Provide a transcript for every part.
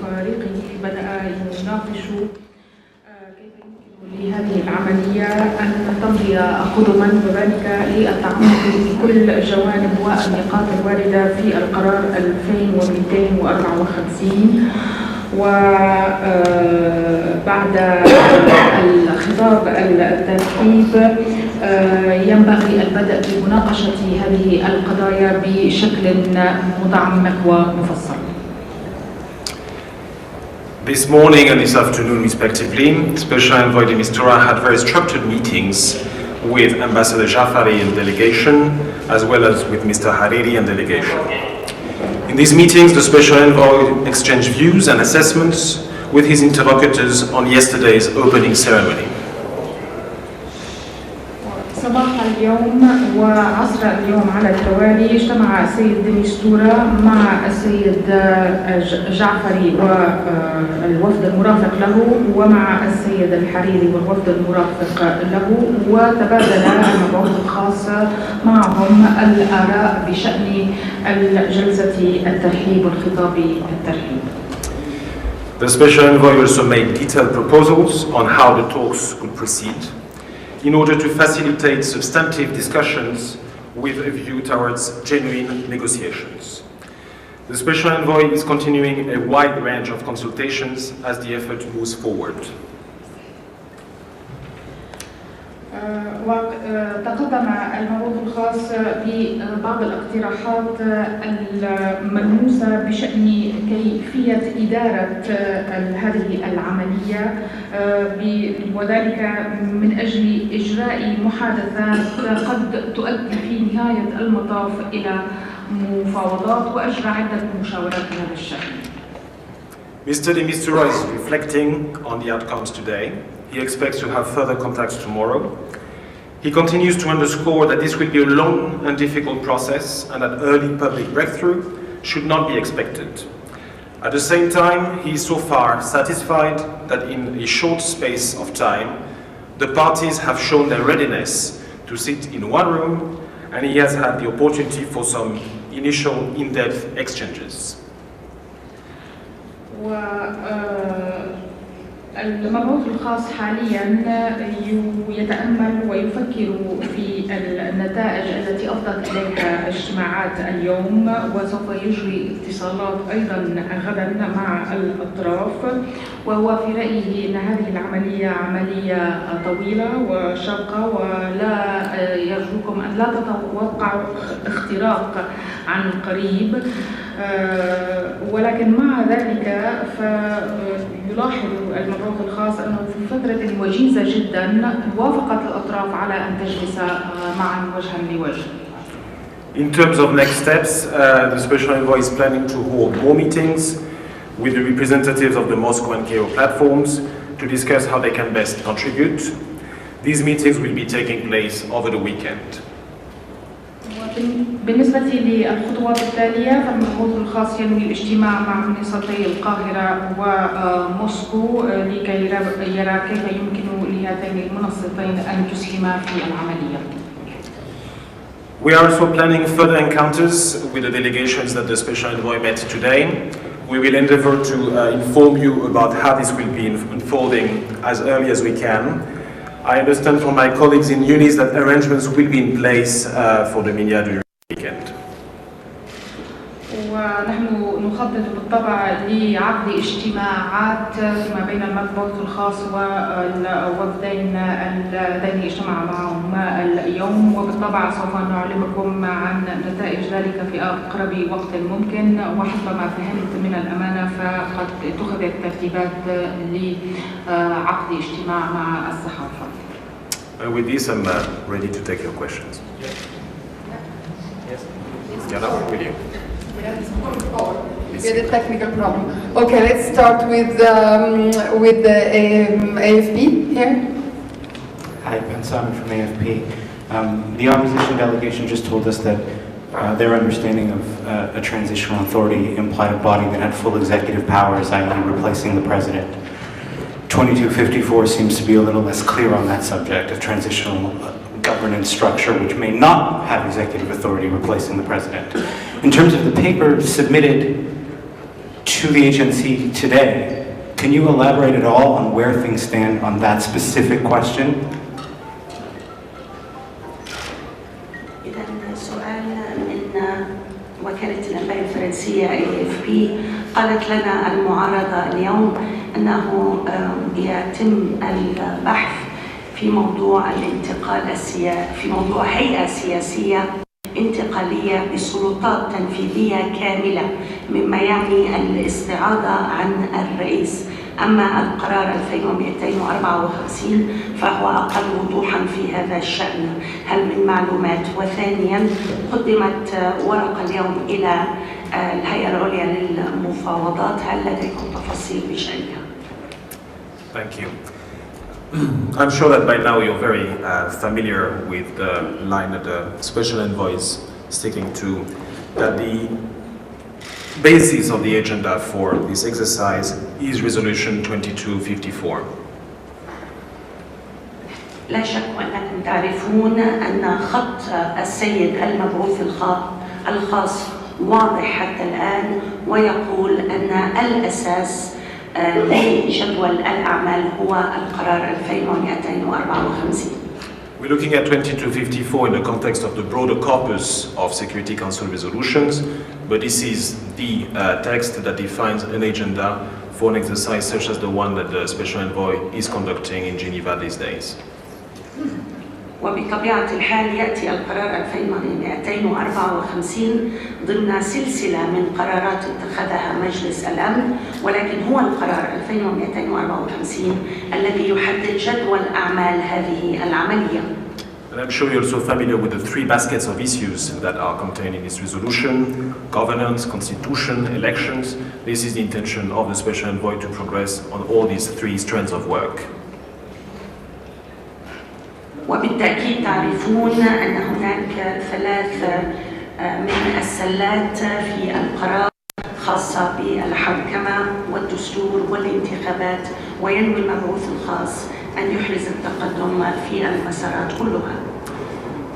وفريقه بدأ يناقش كيف يمكن لهذه العملية أن تمضي قدما، وذلك للتعمق بكل الجوانب والنقاط الواردة في القرار 2254. وبعد الخطاب الترحيب ينبغي البدء بمناقشة هذه القضايا بشكل متعمق ومفصل. This morning and this afternoon, respectively, Special Envoy Mustora had very structured meetings with Ambassador Jafari and delegation, as well as with Mr. Hariri and delegation. In these meetings, the Special Envoy exchanged views and assessments with his interlocutors on yesterday's opening ceremony. صباح اليوم وعصر اليوم على التوالي اجتمع السيد مستورا مع السيد جعفري والوفد المرافق له ومع السيد الحريري والوفد المرافق له، وتبادل المبعوث الخاص معهم الآراء بشأن الجلسة الترحيب والخطاب الترحيب. The Special Envoy also made detailed proposals on how the talks could proceed, in order to facilitate substantive discussions with a view towards genuine negotiations. The Special Envoy is continuing a wide range of consultations as the effort moves forward. وتقدم المبعوث الخاص ببعض الاقتراحات الملموسة بشأن كيفية إدارة هذه العملية، وذلك من أجل إجراء محادثات قد تؤدي في نهاية المطاف إلى مفاوضات، وأجرى عدة مشاورات في هذا الشأن. Mr. de Mistura is reflecting on the outcomes today. He expects to have further contacts tomorrow. He continues to underscore that this will be a long and difficult process and that early public breakthrough should not be expected. At the same time, he is so far satisfied that in a short space of time, the parties have shown their readiness to sit in one room, and he has had the opportunity for some initial in-depth exchanges. المبعوث الخاص حاليا يتأمل ويفكر في النتائج التي أفضت إليها اجتماعات اليوم، وسوف يجري اتصالات أيضا غدا مع الأطراف، وهو في رأيه أن هذه العملية عملية طويلة وشاقة، ولا يرجوكم أن لا تتوقعوا اختراق عن قريب، ولكن مع ذلك فيلاحظ المبعوث الخاص أنه في فترة وجيزة جدا وافقت الأطراف على أن تجلس معا وجها لوجه. In terms of next steps, the Special Envoy is planning to hold more meetings with the representatives of the Moscow and Cairo platforms to discuss how they can best contribute. These meetings will be taking place over the weekend. بالنسبة للخطوات التالية، فالمبعوث الخاص ينوي الاجتماع مع منصتي القاهرة وموسكو لكي يرى كيف يمكن لهاتين المنصتين أن تسهما في العملية. We are also planning further encounters with the delegations that the Special Envoy met today. We will endeavor to inform you about how this will be unfolding as early as we can. I understand from my colleagues in UNIS that arrangements will be in place for the media during the weekend. ونحن نخطط بالطبع لعقد اجتماعات فيما بين المبعوث الخاص والوفدين اللذين اجتمع معهما اليوم، وبالطبع سوف نعلمكم عن نتائج ذلك في أقرب وقت ممكن، وحسب ما فهمت من الأمانة فقد اتخذت ترتيبات لعقد اجتماع مع الصحافة. With this, I'm ready to take your questions. Yes. With you. We had a technical problem. Okay, let's start with the AFP here. Hi, Ben Simon from AFP. The opposition delegation just told us that their understanding of a transitional authority implied a body that had full executive powers, i.e. replacing the president. 2254 seems to be a little less clear on that subject of transitional governance structure, which may not have executive authority replacing the president. In terms of the paper submitted to the agency today. Can you elaborate at all on where things stand on that specific question? وكالة الأنباء الفرنسية AFP قالت لنا المعارضة اليوم أنه يتم البحث في موضوع الانتقال في موضوع هيئة سياسية انتقالية بسلطات تنفيذية كاملة مما يعني الاستعاضة عن الرئيس. أما القرار 2254 فهو أقل وضوحا في هذا الشأن. هل من معلومات؟ وثانيا قدمت ورقة اليوم إلى الهيئة العليا للمفاوضات، هل لديكم تفاصيل بشأنها؟ Thank you. I'm sure that by now you're very familiar with the line that the Special Envoy is sticking to, that the basis of the agenda for this exercise is Resolution 2254. لا شك أنكم تعرفون أن خط السيد المبعوث الخاص واضح حتى الآن، ويقول أن الأساس لجدول الأعمال هو القرار 2254. We're looking at 2254 in the context of the broader corpus of Security Council resolutions, but this is the text that defines an agenda for an exercise such as the one that the Special Envoy is conducting in Geneva these days. وبطبيعة الحال يأتي القرار 2254 ضمن سلسلة من قرارات اتخذها مجلس الأمن، ولكن هو القرار 2254 الذي يحدد جدول أعمال هذه العملية. And I'm sure you're also familiar with the three baskets of issues that are contained in this resolution: governance, constitution, elections. This is the intention of the Special Envoy to progress on all these three strands of work. وبالتأكيد تعرفون أن هناك ثلاث من السلات في القرار خاصة بالحوكمة والدستور والانتخابات، وينوي المبعوث الخاص أن يحرز التقدم في المسارات كلها.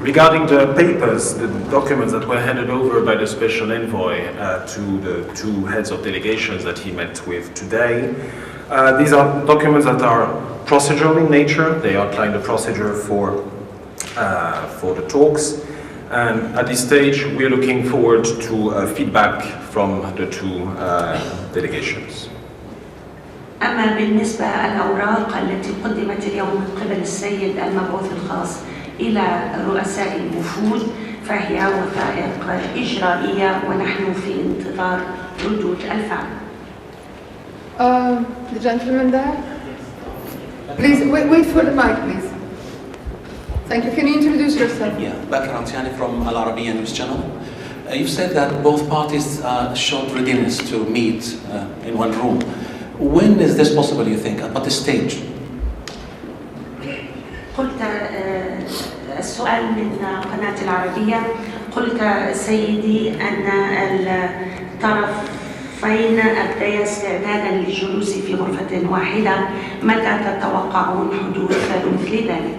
Regarding the papers, the documents that were handed over by the Special Envoy to the two heads of delegations that he met with today, these are documents that are procedural in nature. They outline the procedure for the talks, and at this stage we are looking forward to feedback from the two delegations. أما بالنسبة الأوراق التي قدمت اليوم من قبل السيد المبعوث الخاص إلى رؤساء الوفود فهي وثائق إجرائية ونحن في انتظار ردود الفعل. The gentleman there. Please wait for the mic, please. Thank you. Can you introduce yourself? Yeah, Bakr Antiani from Al Arabiya News Channel. You've said that both parties showed readiness to meet in one room. When is this possible, you think? At what stage? قلت السؤال من قناة العربية، قلت سيدي أن الطرفين أبديا استعدادا للجلوس في غرفة واحدة، متى تتوقعون حدوث مثل ذلك؟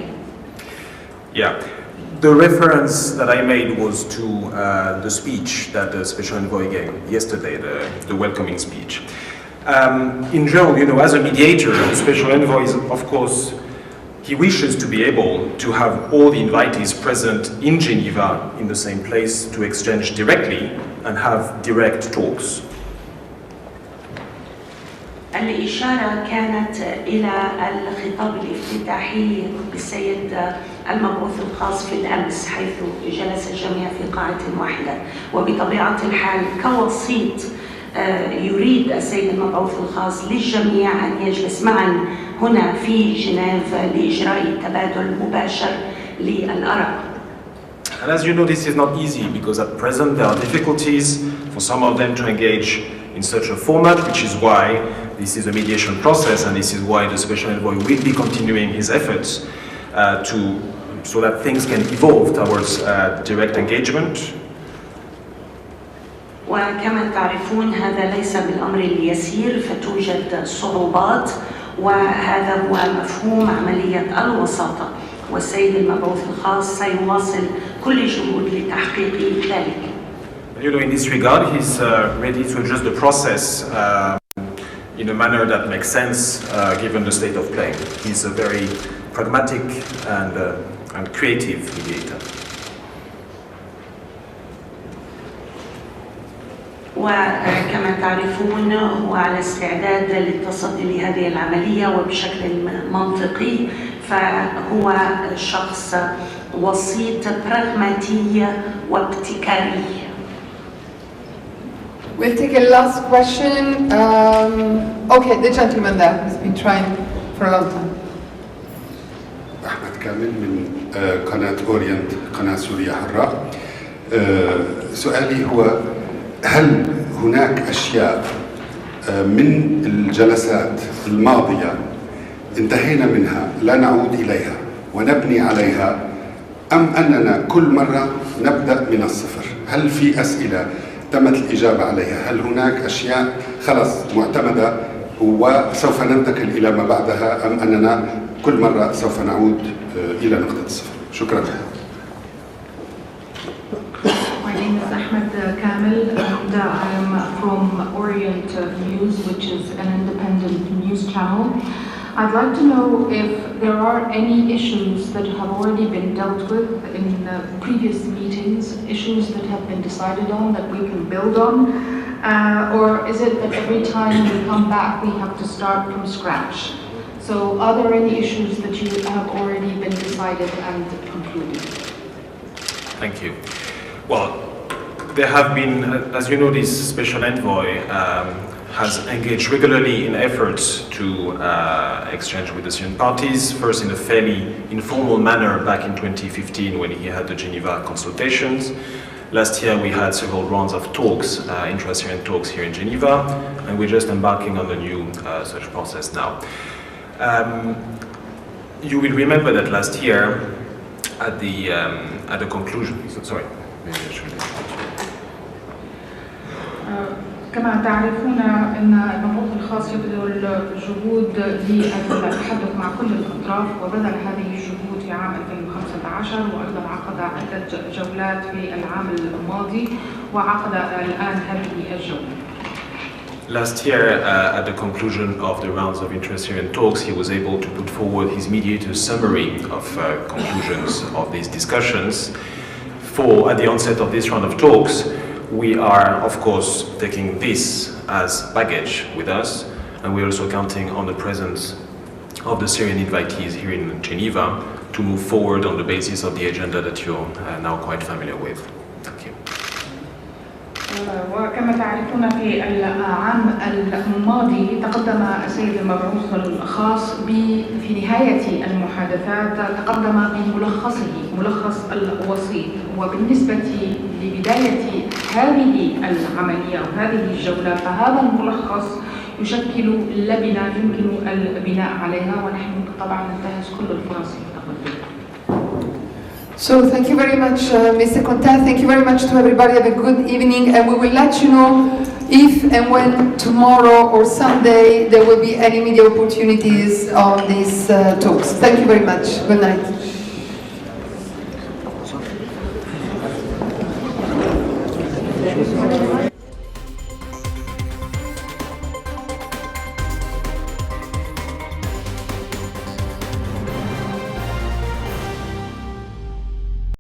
Yeah, the reference that I made was to the speech that the Special Envoy gave yesterday, the welcoming speech. In general, you know, as a mediator, the Special Envoy is, of course, he wishes to be able to have all the invitees present in Geneva in the same place to exchange directly and have direct talks. الإشارة كانت إلى الخطاب الافتتاحي للسيد المبعوث الخاص في الأمس، حيث جلس الجميع في قاعة واحدة، وبطبيعة الحال كوسيط يريد السيد المبعوث الخاص للجميع أن يجلس معا هنا في جنيف لإجراء تبادل مباشر للآراء. And as you know, this is not easy because at present there are difficulties for some of them to engage in such a format, which is why this is a mediation process, and this is why the Special Envoy will be continuing his efforts so that things can evolve towards direct engagement. وكما تعرفون هذا ليس بالأمر اليسير، فتوجد صعوبات، وهذا هو مفهوم عملية الوساطة، والسيد المبعوث الخاص سيواصل كل جهود لتحقيق ذلك. in this regard, he's ready to adjust the process in a manner that makes sense given the state of play. He's a very pragmatic and creative mediator. وكما تعرفون هو على استعداد للتصدي لهذه العملية وبشكل منطقي، فهو شخص وسيط براغماتي وابتكاري. We'll take a last question. Okay, the gentleman there has been trying for a long time. أحمد كامل من قناة أورينت، قناة سوريا حرة. سؤالي هو: هل هناك أشياء من الجلسات الماضية انتهينا منها لا نعود إليها ونبني عليها، أم أننا كل مرة نبدأ من الصفر؟ هل في أسئلة تمت الإجابة عليها؟ هل هناك أشياء خلاص معتمدة وسوف ننتقل إلى ما بعدها، أم أننا كل مرة سوف نعود إلى نقطة الصفر؟ شكرا. My name is Ahmed Kamel and I am from Orient News, which is an independent news channel. I'd like to know if there are any issues that have already been dealt with in previous meetings, issues that have been decided on that we can build on, or is it that every time we come back we have to start from scratch? So are there any issues that you have already been decided and concluded? Thank you. Well, there have been, as you know, this special envoy has engaged regularly in efforts to exchange with the Syrian parties, first in a fairly informal manner back in 2015 when he had the Geneva consultations. Last year we had several rounds of talks, intra-Syrian talks here in Geneva, and we're just embarking on a new such process now. You will remember that last year at the conclusion, sorry, maybe I should. كما تعرفون أن المبعوث الخاص يبذل الجهود للتحدث مع كل الأطراف، وبذل هذه الجهود في عام 2015 وأيضا عقد عدة جولات في العام الماضي وعقد الآن هذه الجولة. Last year, at the conclusion of the rounds of intra-Syrian talks, he was able to put forward his mediator's summary of conclusions of these discussions. At the onset of this round of talks, we are, of course, taking this as baggage with us, and we're also counting on the presence of the Syrian invitees here in Geneva to move forward on the basis of the agenda that you're now quite familiar with. Thank you. وكما تعرفون في العام الماضي تقدم السيد المبعوث الخاص في نهاية المحادثات تقدم بملخصه، ملخص الوسيط، وبالنسبة لبداية هذه العملية وهذه الجولة فهذا الملخص يشكل لبنة يمكن البناء عليها، ونحن طبعا ننتهز كل الفرص للتقدم. So thank you very much, Mr. Contat. Thank you very much to everybody. Have a good evening, and we will let you know if and when tomorrow or Sunday there will be any media opportunities on these talks. Thank you very much. Good night.